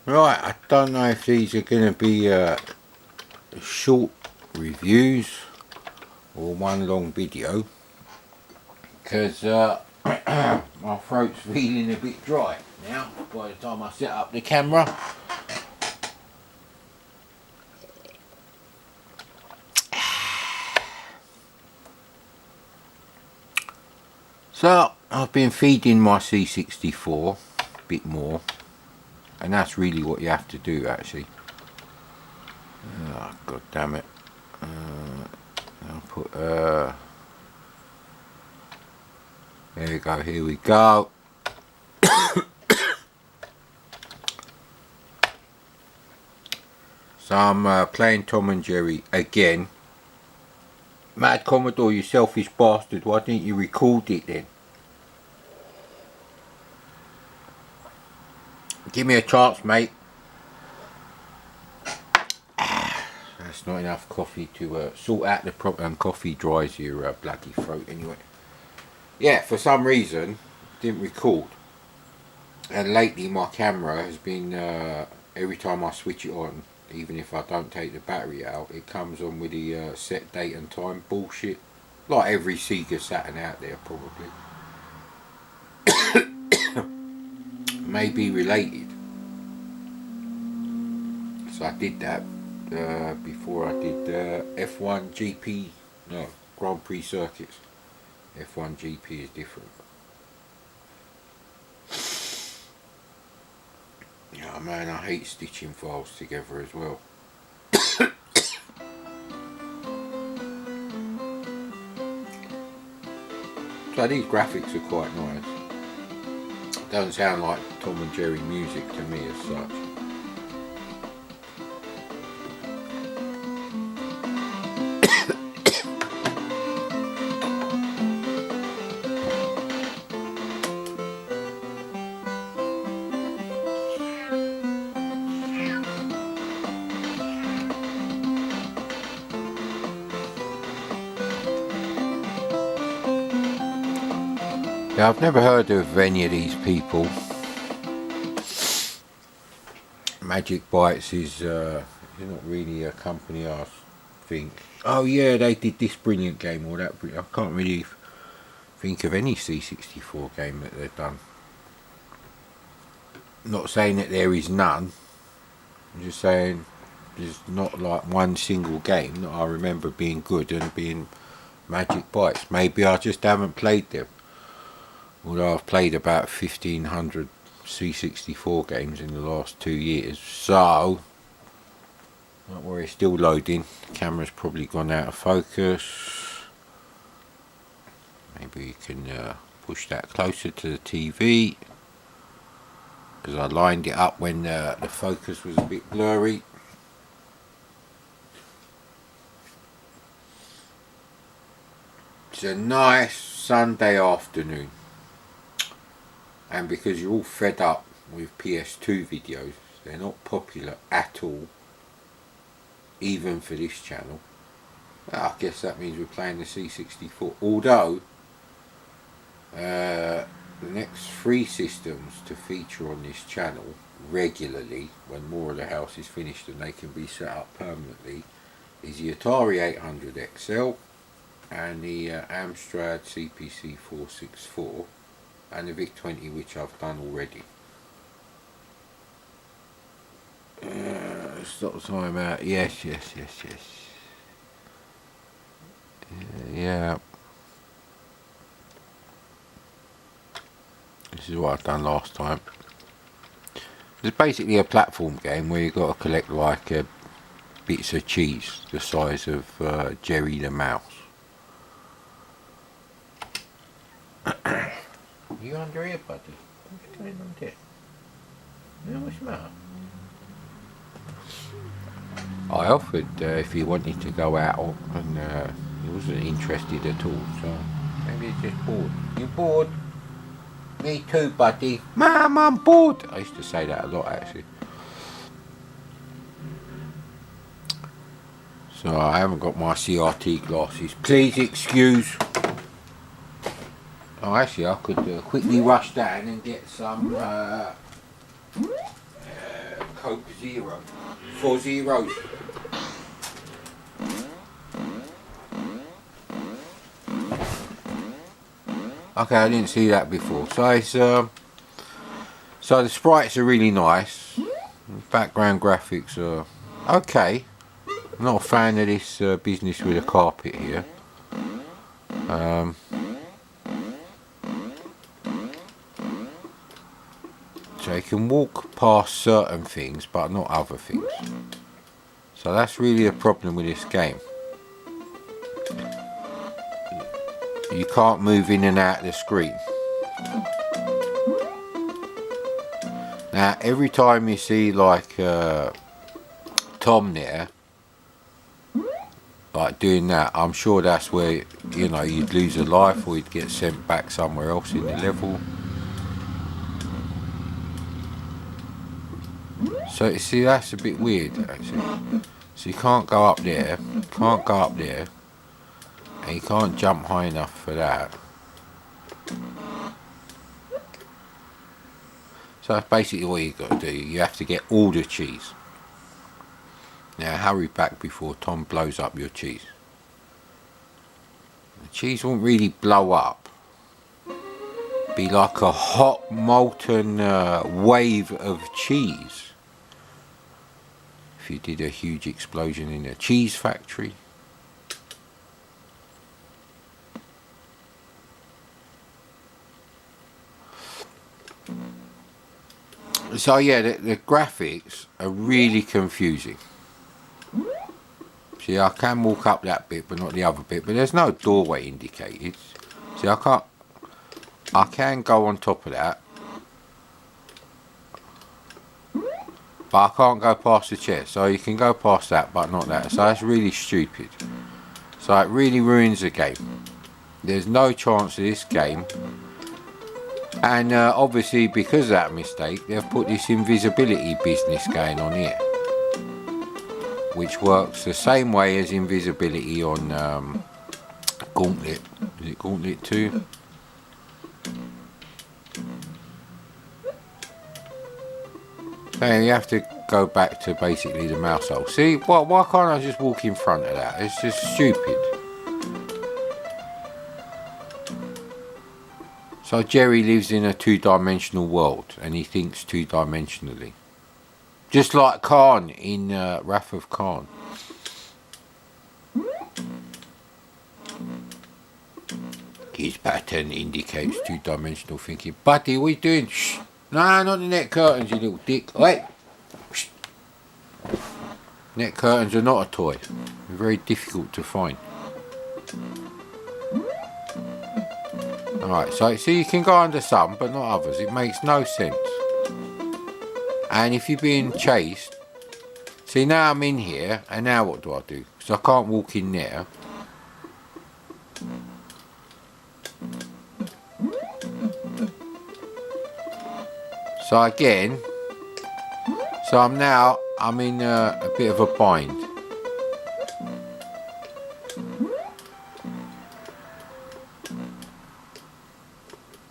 Right, I don't know if these are going to be short reviews or one long video, because my throat's feeling a bit dry now by the time I set up the camera. So I've been feeding my C64 a bit more, and that's really what you have to do actually. Oh, god damn it. I'll put there we go, here we go. So I'm playing Tom and Jerry again. Mad Commodore, you selfish bastard, why didn't you record it then? Give me a chance, mate. That's not enough coffee to sort out the problem. Coffee dries your bloody throat anyway. Yeah, for some reason, didn't record. And lately my camera has been, every time I switch it on, even if I don't take the battery out, it comes on with the set date and time bullshit. Like every Sega Saturn out there, probably. May be related. So I did that before I did F1 GP, no, Grand Prix circuits. F1 GP is different. Oh man, I hate stitching files together as well. So these graphics are quite nice. Doesn't sound like Tom and Jerry music to me as such. Yeah, I've never heard of any of these people. Magic Bytes is not really a company I think. Oh yeah, they did this brilliant game or that. I can't really think of any C64 game that they've done. Not saying that there is none. I'm just saying there's not like one single game that I remember being good and being Magic Bytes. Maybe I just haven't played them. Although I've played about 1,500 C64 games in the last 2 years, so don't worry, it's still loading. The camera's probably gone out of focus. Maybe you can push that closer to the TV, because I lined it up when the focus was a bit blurry. It's a nice Sunday afternoon. And because you're all fed up with PS2 videos, they're not popular at all, even for this channel. I guess that means we're playing the C64. Although, the next 3 systems to feature on this channel regularly, when more of the house is finished and they can be set up permanently, is the Atari 800 XL and the Amstrad CPC 464. And the VIC-20, which I've done already. Stop time out. Yes. Yeah. This is what I've done last time. It's basically a platform game where you've got to collect like bits of cheese the size of Jerry the Mouse. Are you under here, buddy? What's going on there? Yeah, what's the matter? I offered if he wanted to go out, and he wasn't interested at all, so maybe he's just bored. You bored? Me too, buddy. Mum, I'm bored. I used to say that a lot, actually. So I haven't got my CRT glasses. Please excuse. Oh, actually, I could quickly rush down and get some Coke Zero. 4 zeros. Okay, I didn't see that before. So it's so the sprites are really nice. Background graphics are okay. I'm not a fan of this business with the carpet here. So you can walk past certain things, but not other things. So that's really a problem with this game. You can't move in and out of the screen. Now, every time you see like Tom there, like doing that, I'm sure that's where, you know, you'd lose a life or you'd get sent back somewhere else in the level. So you see, that's a bit weird actually. So you can't go up there, can't go up there, and you can't jump high enough for that. So that's basically what you got to do. You have to get all the cheese. Now hurry back before Tom blows up your cheese. The cheese won't really blow up. Be like a hot molten wave of cheese. If you did a huge explosion in a cheese factory. So yeah, the graphics are really confusing. See, I can walk up that bit but not the other bit, but there's no doorway indicated. See, I can go on top of that, but I can't go past the chair. So you can go past that but not that. So that's really stupid. So it really ruins the game. There's no chance of this game. And obviously because of that mistake, they've put this invisibility business going on here, which works the same way as invisibility on Gauntlet. Is it Gauntlet 2? So you have to go back to basically the mouse hole. See, why can't I just walk in front of that? It's just stupid. So Jerry lives in a two-dimensional world and he thinks two-dimensionally. Just like Khan in Wrath of Khan. His pattern indicates two-dimensional thinking. Buddy, what are you doing? Shh. No, not the net curtains, you little dick. Wait. Shh. Net curtains are not a toy. They're very difficult to find. Alright, so you can go under some, but not others. It makes no sense. And if you're being chased, see, now I'm in here, and now what do I do? Because I can't walk in there. So again, I'm in a bit of a bind.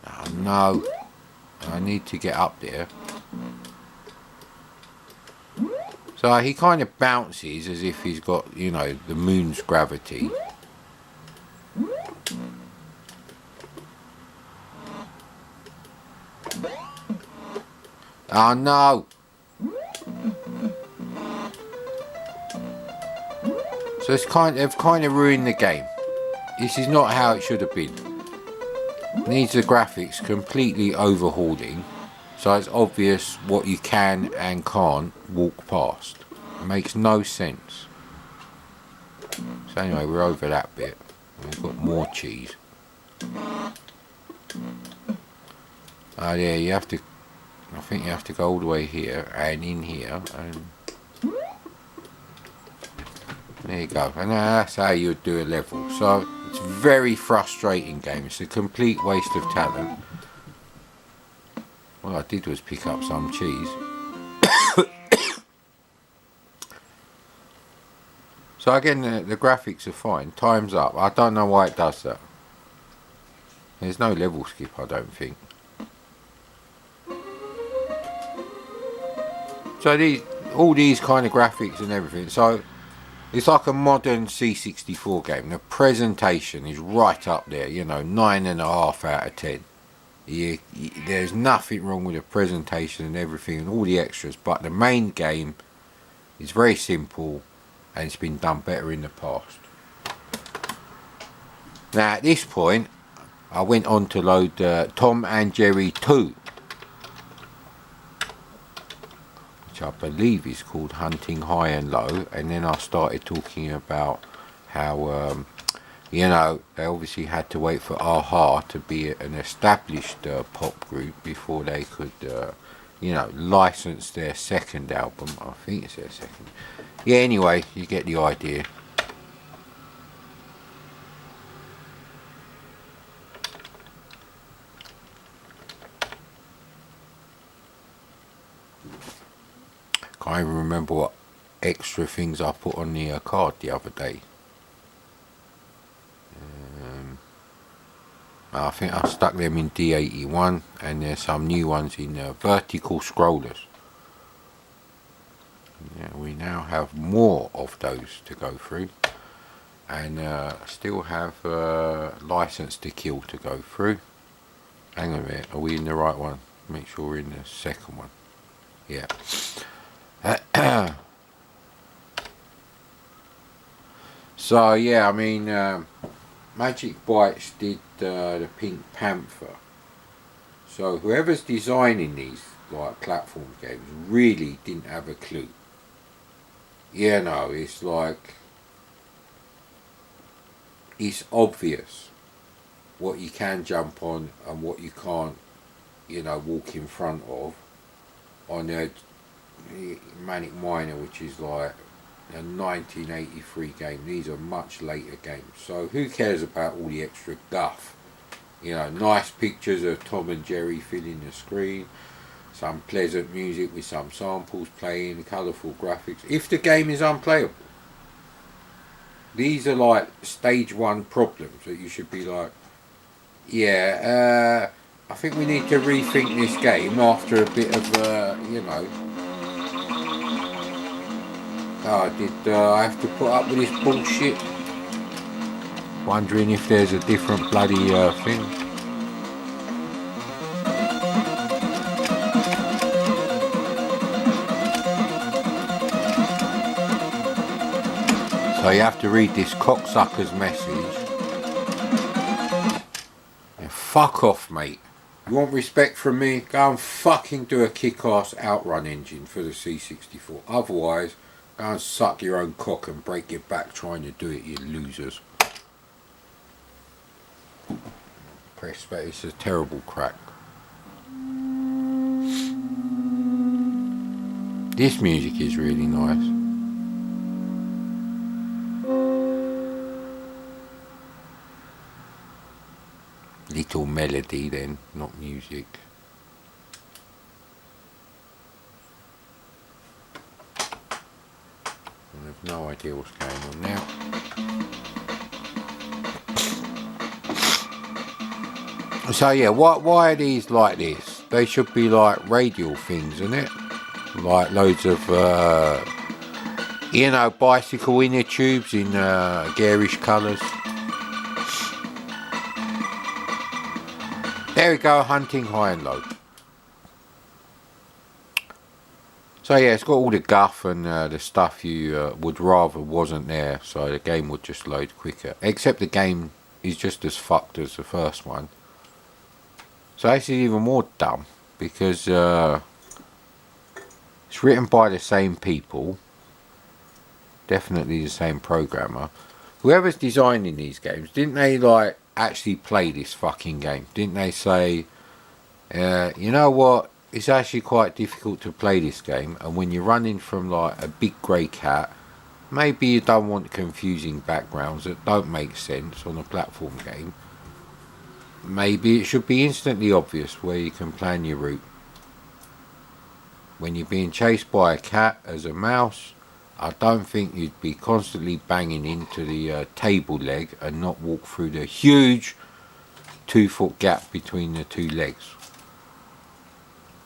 Oh no, I need to get up there. So he kind of bounces as if he's got, you know, the moon's gravity. Oh no! So they've kind of ruined the game. This is not how it should have been. It needs the graphics completely overhauling, so it's obvious what you can and can't walk past. It makes no sense. So anyway, we're over that bit. We've got more cheese. Oh yeah, you have to. I think you have to go all the way here and in here, and there you go. And that's how you do a level. So it's a very frustrating game. It's a complete waste of talent. All I did was pick up some cheese. So again, the graphics are fine. Time's up. I don't know why it does that. There's no level skip, I don't think. So all these kind of graphics and everything. So it's like a modern C64 game. The presentation is right up there. You know, 9.5 out of 10. There's nothing wrong with the presentation and everything and all the extras. But the main game is very simple, and it's been done better in the past. Now at this point, I went on to load Tom and Jerry 2, which I believe is called Hunting High and Low, and then I started talking about how you know, they obviously had to wait for a-ha to be an established pop group before they could you know, license their second album. I think it's their second. Yeah, anyway, you get the idea. Can't even remember what extra things I put on the card the other day. I think I stuck them in D81, and there's some new ones in vertical scrollers. Yeah, we now have more of those to go through, and still have License to Kill to go through. Hang on a minute, are we in the right one? Make sure we're in the second one. Yeah. So yeah, I mean, Magic Bytes did the Pink Panther. So whoever's designing these like platform games really didn't have a clue. You know, it's like, it's obvious what you can jump on and what you can't, you know, walk in front of on a Manic Miner, which is like a 1983 game. These are much later games, so who cares about all the extra guff? You know, nice pictures of Tom and Jerry filling the screen, some pleasant music with some samples playing, colourful graphics. If the game is unplayable, these are like stage 1 problems that you should be like, yeah, I think we need to rethink this game after a bit of, you know, oh, did I have to put up with this bullshit? Wondering if there's a different bloody thing. So you have to read this cocksucker's message. And fuck off, mate. You want respect from me? Go and fucking do a kick-ass outrun engine for the C64. Otherwise, go and suck your own cock and break your back trying to do it, you losers. Press that, it's a terrible crack. This music is really nice. Little melody then, not music. I have no idea what's going on now. So yeah, why are these like this? They should be like radial things, isn't it? Like loads of, you know, bicycle inner tubes in garish colours. There we go, Hunting High and Low. So yeah, it's got all the guff and the stuff you would rather wasn't there, so the game would just load quicker. Except the game is just as fucked as the first one. So this is even more dumb, because it's written by the same people, definitely the same programmer. Whoever's designing these games, didn't they like actually play this fucking game? Didn't they say, you know what, it's actually quite difficult to play this game, and when you're running from like a big grey cat, maybe you don't want confusing backgrounds that don't make sense on a platform game. Maybe it should be instantly obvious where you can plan your route. When you're being chased by a cat as a mouse, I don't think you'd be constantly banging into the table leg and not walk through the huge 2-foot gap between the two legs.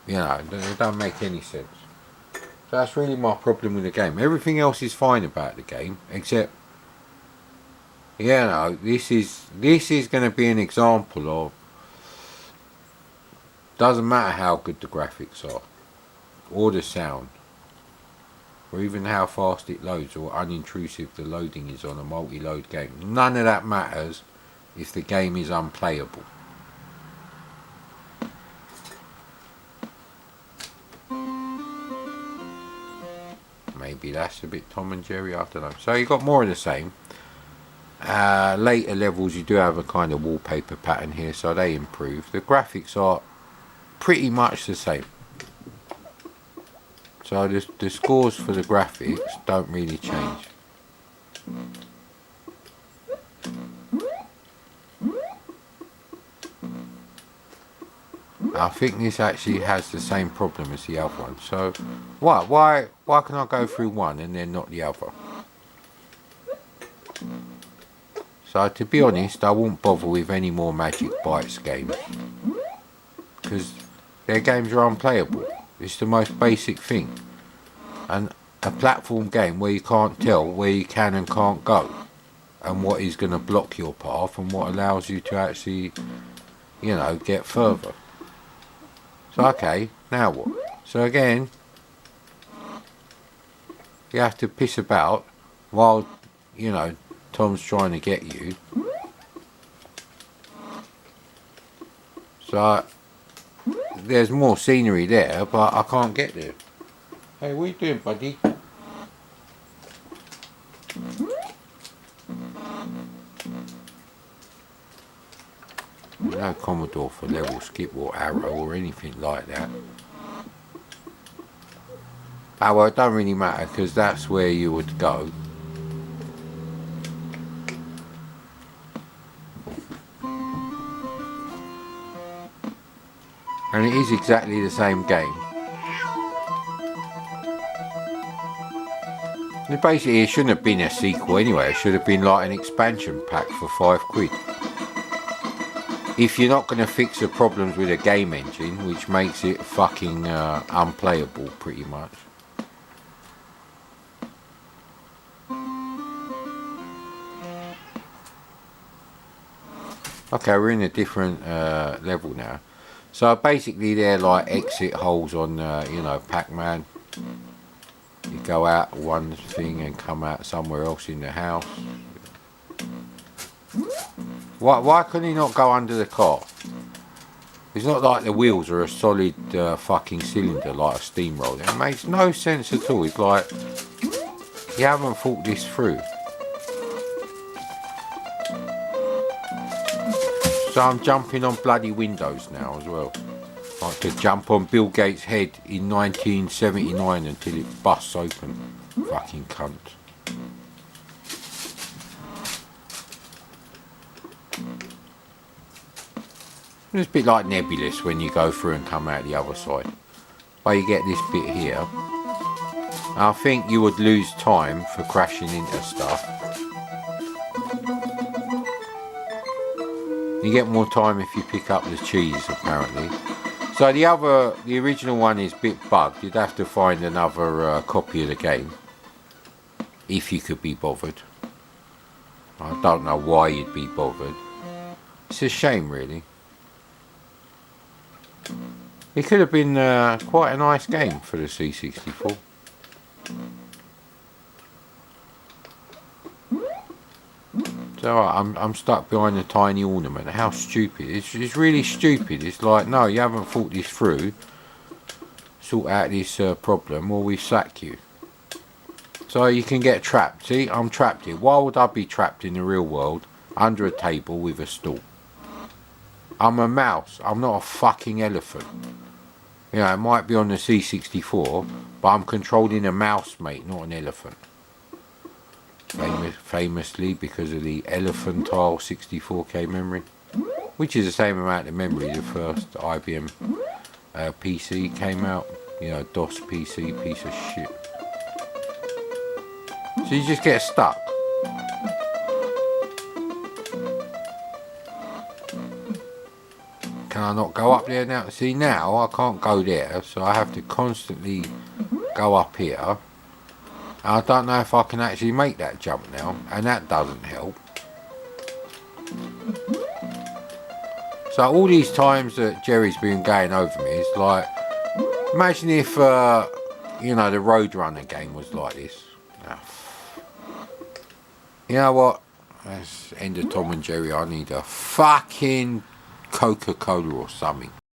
You know, it don't make any sense. So that's really my problem with the game. Everything else is fine about the game, except, this is going to be an example of, doesn't matter how good the graphics are, or the sound, or even how fast it loads, or unintrusive the loading is on a multi-load game. None of that matters if the game is unplayable. Maybe that's a bit Tom and Jerry, I don't know. So you got more of the same. Later levels you do have a kind of wallpaper pattern here, so they improve. The graphics are pretty much the same. So the scores for the graphics don't really change. I think this actually has the same problem as the other one. So why can I go through one and then not the other? So to be honest, I won't bother with any more Magic Bytes games, because their games are unplayable. It's the most basic thing. And a platform game where you can't tell where you can and can't go, and what is going to block your path, and what allows you to actually, get further. So okay, now what? So again, you have to piss about while, Tom's trying to get you. So there's more scenery there, but I can't get there. Hey, what are you doing, buddy? No Commodore for level skip or arrow or anything like that. Oh well, it don't really matter, because that's where you would go. And it is exactly the same game. And basically it shouldn't have been a sequel anyway, it should have been like an expansion pack for £5. If you're not going to fix the problems with a game engine, which makes it fucking unplayable pretty much. Okay, we're in a different level now. So basically they're like exit holes on, Pac-Man. You go out one thing and come out somewhere else in the house. Why can he not go under the car? It's not like the wheels are a solid fucking cylinder like a steamroller. It makes no sense at all. It's like, you haven't thought this through. So I'm jumping on bloody windows now as well. Like to jump on Bill Gates' head in 1979 until it busts open. Fucking cunt. It's a bit like Nebulous when you go through and come out the other side. But you get this bit here. I think you would lose time for crashing into stuff. You get more time if you pick up the cheese, apparently. So the original one is a bit bugged. You'd have to find another copy of the game, if you could be bothered. I don't know why you'd be bothered. It's a shame, really. It could have been quite a nice game for the C64. So I'm stuck behind a tiny ornament. How stupid. It's really stupid. It's like, no, you haven't thought this through. Sort out this problem or we sack you. So you can get trapped. See, I'm trapped here. Why would I be trapped in the real world under a table with a stool? I'm a mouse. I'm not a fucking elephant. It might be on the C64, but I'm controlling a mouse, mate, not an elephant. Famously because of the elephantile 64K memory, which is the same amount of memory the first IBM PC came out. DOS PC, piece of shit. So you just get stuck. Can I not go up there now? See, now I can't go there, so I have to constantly go up here. I don't know if I can actually make that jump now, and that doesn't help. So all these times that Jerry's been going over me, it's like, imagine if, you know, the Roadrunner game was like this. You know what? That's end of Tom and Jerry. I need a fucking Coca-Cola or something.